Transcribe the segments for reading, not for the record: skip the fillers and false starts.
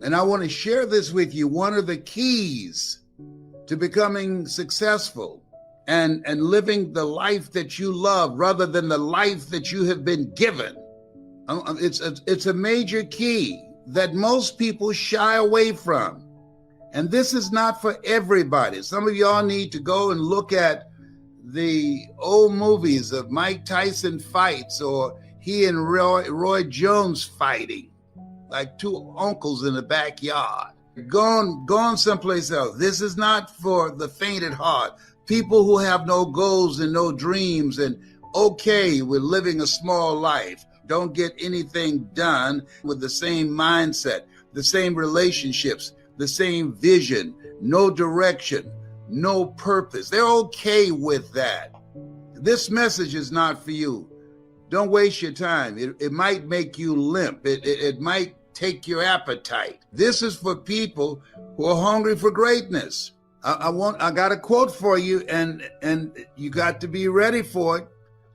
And I want to share this with you. One of the keys to becoming successful and living the life that you love rather than the life that you have been given. It's a major key that most people shy away from. And this is not for everybody. Some of y'all need to go and look at the old movies of Mike Tyson fights, or he and Roy Jones fighting, like two uncles in the backyard. Gone someplace else. This is not for the faint at heart. People who have no goals and no dreams and okay with living a small life, don't get anything done with the same mindset, the same relationships, the same vision, no direction, no purpose. They're okay with that. This message is not for you. Don't waste your time. It might make you limp. It might take your appetite. This is for people who are hungry for greatness. I got a quote for you, and you got to be ready for it.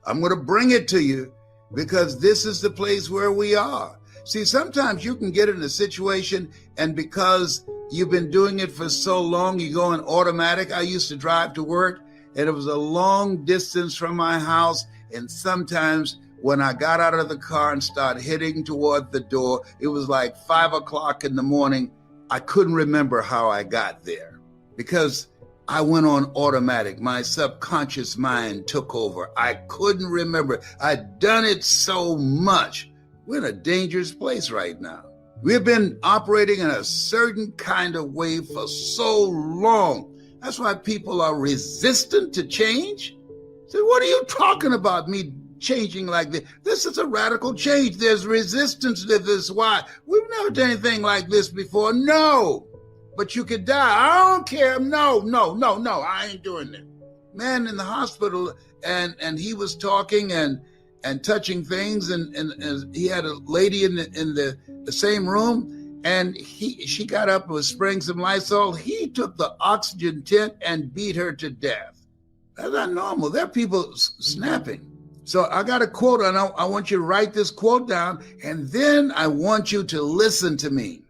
I'm going to bring it to you because this is the place where we are. See, sometimes you can get in a situation, and because you've been doing it for so long, you go in automatic. I used to drive to work, and it was a long distance from my house, and sometimes when I got out of the car and started heading toward the door, it was like 5 o'clock in the morning. I couldn't remember how I got there because I went on automatic. My subconscious mind took over. I couldn't remember. I'd done it so much. We're in a dangerous place right now. We've been operating in a certain kind of way for so long. That's why people are resistant to change. So what are you talking about, me changing like this? This is a radical change. There's resistance to this. Why? We've never done anything like this before. No, but you could die. I don't care. No, I ain't doing it. Man in the hospital, and he was talking and touching things, and he had a lady in the same room, and she got up and was spraying some Lysol. He took the oxygen tent and beat her to death. That's not normal. There are people snapping. So I got a quote, and I want you to write this quote down, and then I want you to listen to me.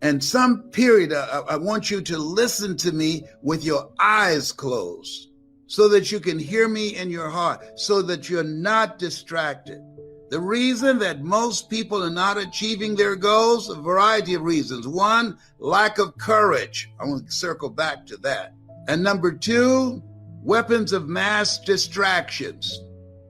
And some period, I want you to listen to me with your eyes closed so that you can hear me in your heart, so that you're not distracted. The reason that most people are not achieving their goals, a variety of reasons. One, lack of courage. I want to circle back to that. And number two, weapons of mass distractions.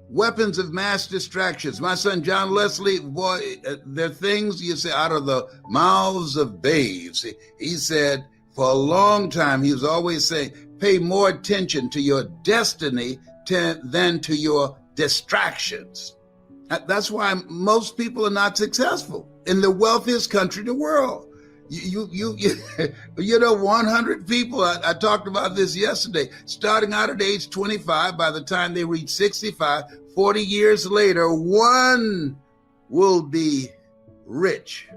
Weapons of mass distractions. My son, John Leslie, boy, there are things you say out of the mouths of babes. He said for a long time, he was always saying, pay more attention to your destiny than to your distractions. That's why most people are not successful in the wealthiest country in the world. You know, 100 people, I talked about this yesterday, starting out at age 25, by the time they reach 65, 40 years later, one will be rich.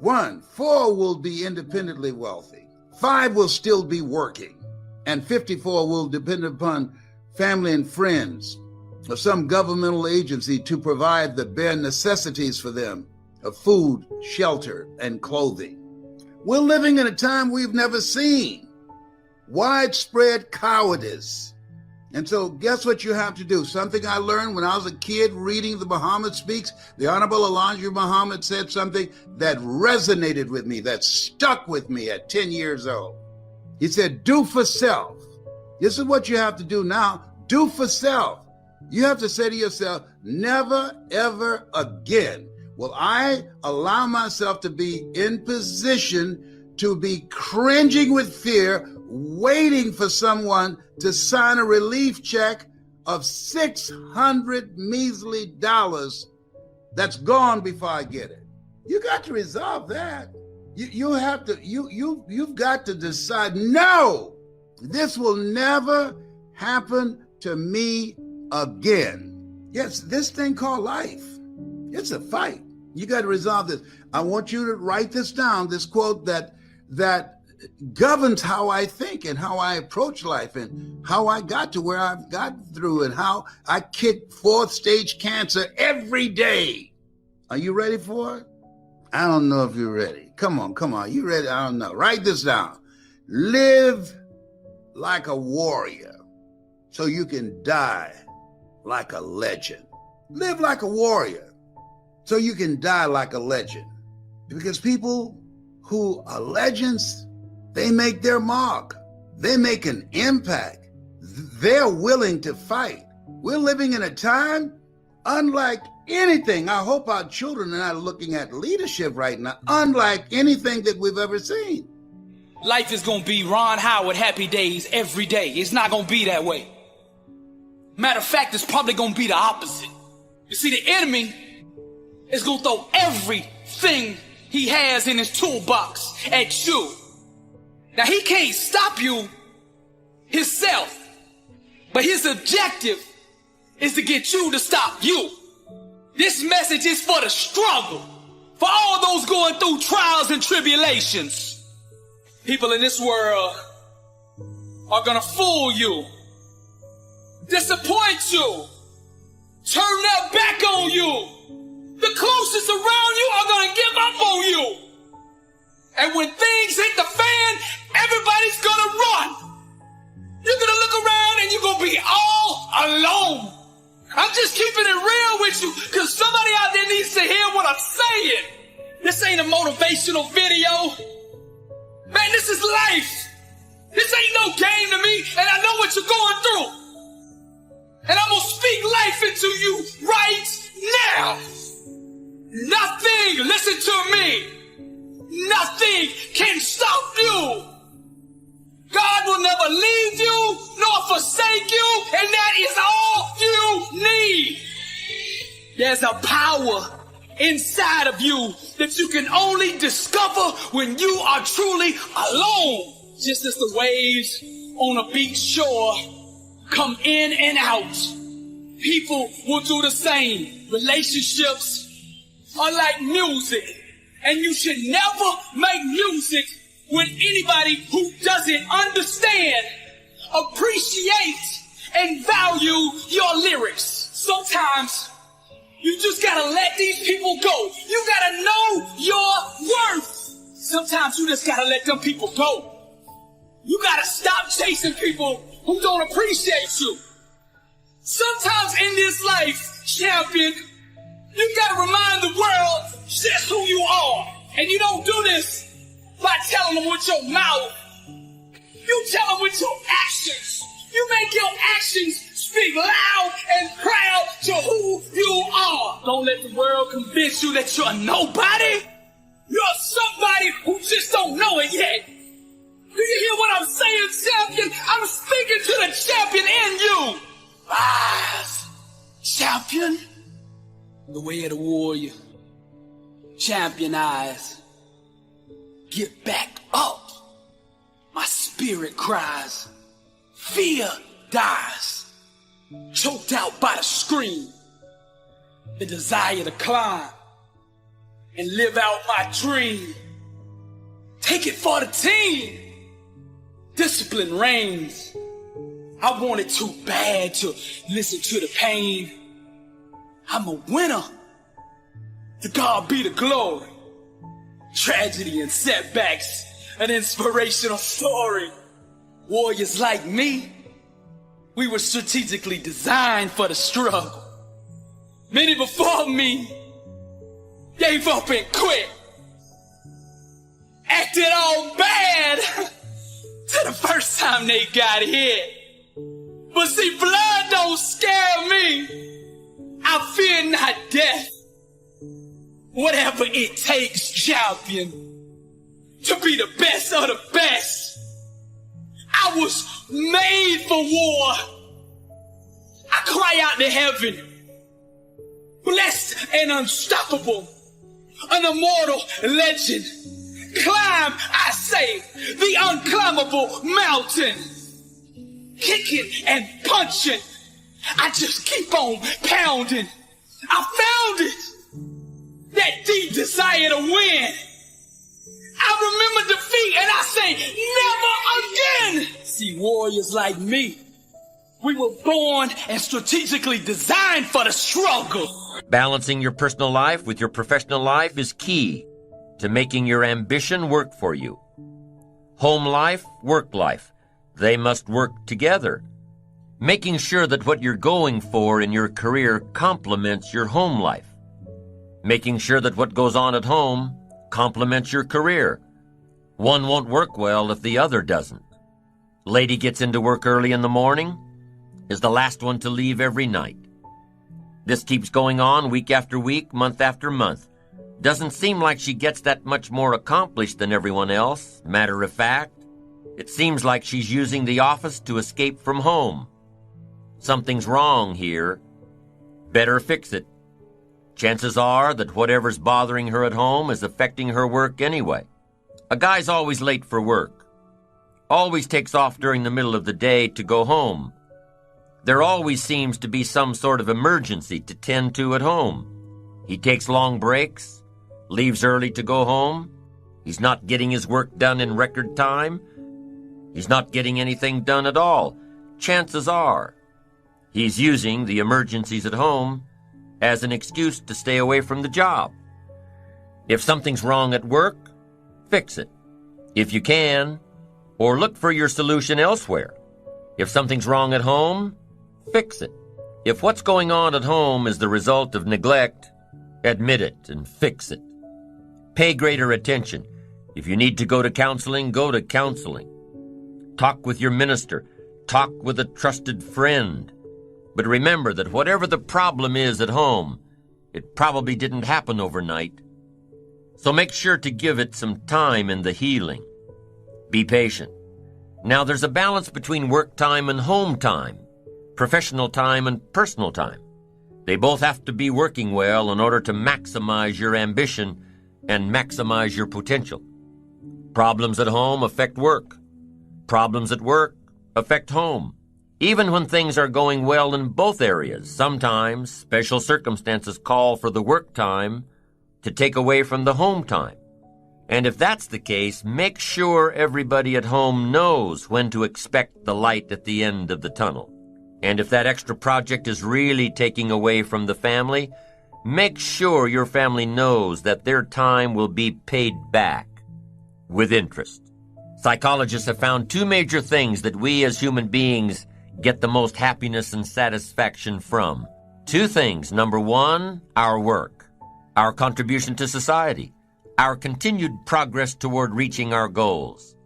4 will be independently wealthy. 5 will still be working. And 54 will depend upon family and friends or some governmental agency to provide the bare necessities for them of food, shelter, and clothing. We're living in a time we've never seen. Widespread cowardice. And so guess what you have to do? Something I learned when I was a kid reading the Muhammad Speaks. The Honorable Elijah Muhammad said something that resonated with me, that stuck with me at 10 years old. He said, do for self. This is what you have to do now. Do for self. You have to say to yourself, never, ever again will I allow myself to be in position to be cringing with fear, waiting for someone to sign a relief check of $600 measly that's gone before I get it. You got to resolve that. You've got to decide, no, this will never happen to me again. Yes, this thing called life, it's a fight. You got to resolve this. I want you to write this down, this quote that governs how I think and how I approach life and how I got to where I've gotten through and how I kick 4th stage cancer every day. Are you ready for it? I don't know if you're ready. Come on. You ready? I don't know. Write this down. Live like a warrior so you can die like a legend. Live like a warrior so you can die like a legend. Because people who are legends, they make their mark. They make an impact. They're willing to fight. We're living in a time unlike anything. I hope our children are not looking at leadership right now, unlike anything that we've ever seen. Life is going to be Ron Howard happy days every day. It's not going to be that way. Matter of fact, it's probably going to be the opposite. You see, the enemy is going to throw everything he has in his toolbox at you. Now, he can't stop you himself, but his objective is to get you to stop you. This message is for the struggle, for all those going through trials and tribulations. People in this world are gonna fool you, disappoint you, turn their back on you. The closest around you are gonna give up on you. And when things hit the fan, everybody's gonna run. You're gonna look around and you're gonna be all alone. I'm just keeping it real with you because somebody out there needs to hear what I'm saying. This ain't a motivational video. Man, this is life. This ain't no game to me, and I know what you're going through. And I'm gonna speak life into you right now. Nothing, listen to me, nothing can stop you. God will never leave you nor forsake you, and that is all you need. There's a power inside of you that you can only discover when you are truly alone. Just as the waves on a beach shore come in and out, people will do the same. Relationships are like music, and you should never make music with anybody who doesn't understand, appreciate, and value your lyrics. Sometimes you just gotta let these people go. You gotta know your worth. Sometimes you just gotta let them people go. You gotta stop chasing people who don't appreciate you. Sometimes in this life, champion, you gotta remind the world just who you are. And you don't do this by telling them with your mouth. You tell them with your actions. You make your actions speak loud and proud to who you are. Don't let the world convince you that you're nobody. You're somebody who just don't know it yet. Do you hear what I'm saying, champion? I'm speaking to the champion in you. Rise, champion. The way of the warrior. Champion eyes. Get back up. My spirit cries. Fear dies. Choked out by the scream. The desire to climb and live out my dream. Take it for the team. Discipline reigns. I wanted too bad to listen to the pain. I'm a winner. To God be the glory. Tragedy and setbacks, an inspirational story. Warriors like me, we were strategically designed for the struggle. Many before me gave up and quit. Acted all bad to the first time they got hit. But see, blood don't scare me. I fear not death. Whatever it takes, champion, to be the best of the best. I was made for war. I cry out to heaven, blessed and unstoppable, an immortal legend. Climb, I say, the unclimbable mountain. Kicking and punching, I just keep on pounding. I found it. That deep desire to win. I remember defeat and I say, never again. See, warriors like me, we were born and strategically designed for the struggle. Balancing your personal life with your professional life is key. to making your ambition work for you. Home life, work life, they must work together. Making sure that what you're going for in your career complements your home life. Making sure that what goes on at home complements your career. One won't work well if the other doesn't. Lady gets into work early in the morning, is the last one to leave every night. This keeps going on week after week, month after month. Doesn't seem like she gets that much more accomplished than everyone else. Matter of fact, it seems like she's using the office to escape from home. Something's wrong here. Better fix it. Chances are that whatever's bothering her at home is affecting her work anyway. A guy's always late for work. Always takes off during the middle of the day to go home. There always seems to be some sort of emergency to tend to at home. He takes long breaks, leaves early to go home. He's not getting his work done in record time. He's not getting anything done at all. Chances are he's using the emergencies at home as an excuse to stay away from the job. If something's wrong at work, fix it. If you can, or look for your solution elsewhere. If something's wrong at home, fix it. If what's going on at home is the result of neglect, admit it and fix it. Pay greater attention. If you need to go to counseling, go to counseling. Talk with your minister. Talk with a trusted friend. But remember that whatever the problem is at home, it probably didn't happen overnight. So make sure to give it some time in the healing. Be patient. Now there's a balance between work time and home time, professional time and personal time. They both have to be working well in order to maximize your ambition and maximize your potential. Problems at home affect work. Problems at work affect home. Even when things are going well in both areas, sometimes special circumstances call for the work time to take away from the home time. And if that's the case, make sure everybody at home knows when to expect the light at the end of the tunnel. And if that extra project is really taking away from the family, make sure your family knows that their time will be paid back with interest. Psychologists have found two major things that we as human beings get the most happiness and satisfaction from. Two things. Number one, our work, our contribution to society, our continued progress toward reaching our goals.